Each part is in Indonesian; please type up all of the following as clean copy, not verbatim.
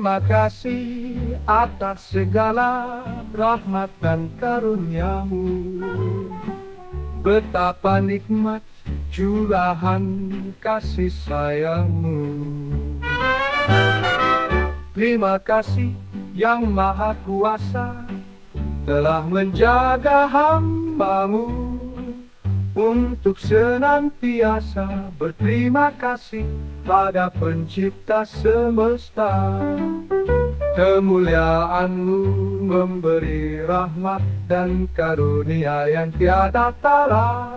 Terima kasih atas segala rahmat dan karunia-Mu. Betapa nikmat curahan kasih sayang-Mu. Terima kasih yang Maha Kuasa telah menjaga hamba-Mu untuk senantiasa berterima kasih pada Pencipta semesta. Kemuliaan-Mu memberi rahmat dan karunia yang tiada tara.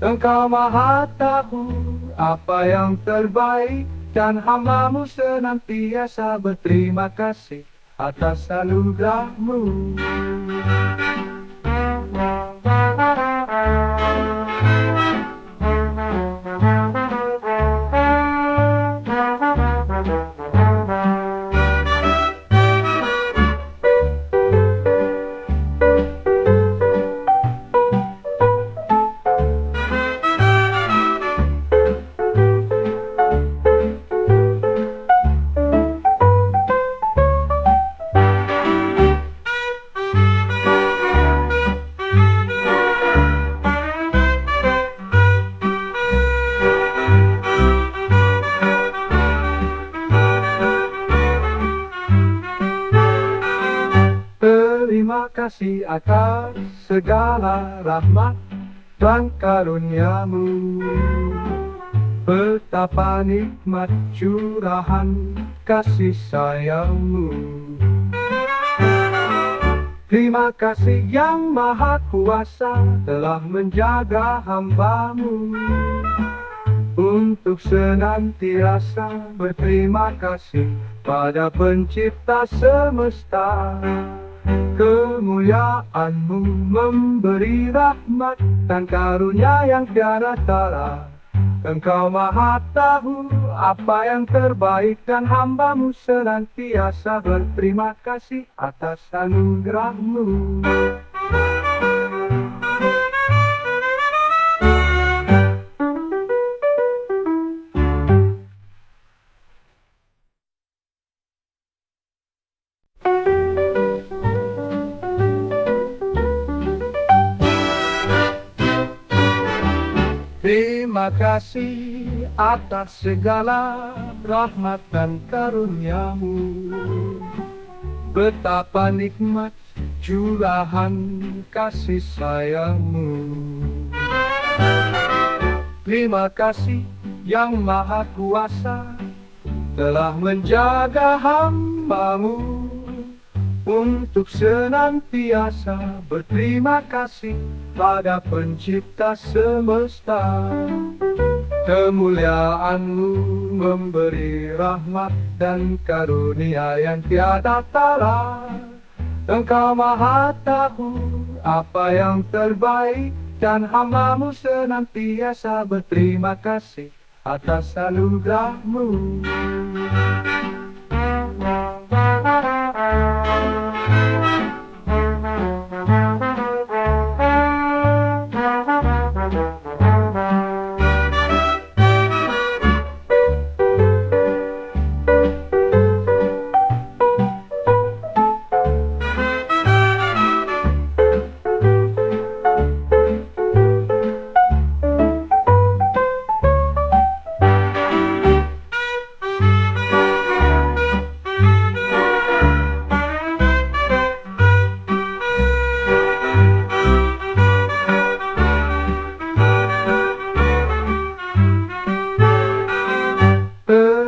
Engkau Maha tahu apa yang terbaik, dan hamba-Mu senantiasa berterima kasih atas anugerah-Mu. Terima kasih atas segala rahmat dan karunia-Mu. Betapa nikmat curahan kasih sayang-Mu. Terima kasih yang Maha Kuasa telah menjaga hamba-Mu untuk senantiasa berterima kasih pada Pencipta semesta. Kemuliaan-Mu memberi rahmat dan karunia yang tiada tara. Engkau Maha tahu apa yang terbaik, dan hamba-Mu senantiasa berterima kasih atas anugerah-Mu. Terima kasih atas segala rahmat dan karunia-Mu. Betapa nikmat curahan kasih sayang-Mu. Terima kasih yang Maha Kuasa telah menjaga hamba-Mu untuk senantiasa berterima kasih pada Pencipta semesta. Kemuliaan-Mu memberi rahmat dan karunia yang tiada tara. Engkau Maha tahu apa yang terbaik, dan hamba-Mu senantiasa berterima kasih atas anugerah-Mu.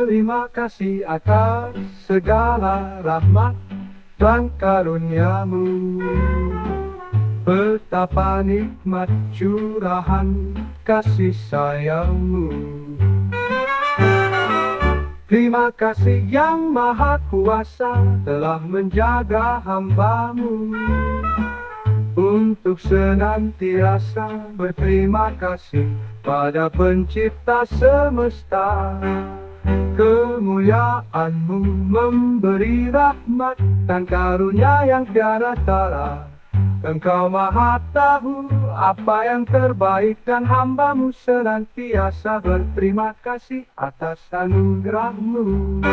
Terima kasih atas segala rahmat dan karunia-Mu. Betapa nikmat curahan kasih sayang-Mu. Terima kasih yang Maha Kuasa telah menjaga hamba-Mu untuk senantiasa berterima kasih pada Pencipta semesta. Kemuliaan-Mu memberi rahmat dan karunia yang tiada tara. Engkau Maha tahu apa yang terbaik, dan hamba-Mu senantiasa berterima kasih atas anugerah-Mu.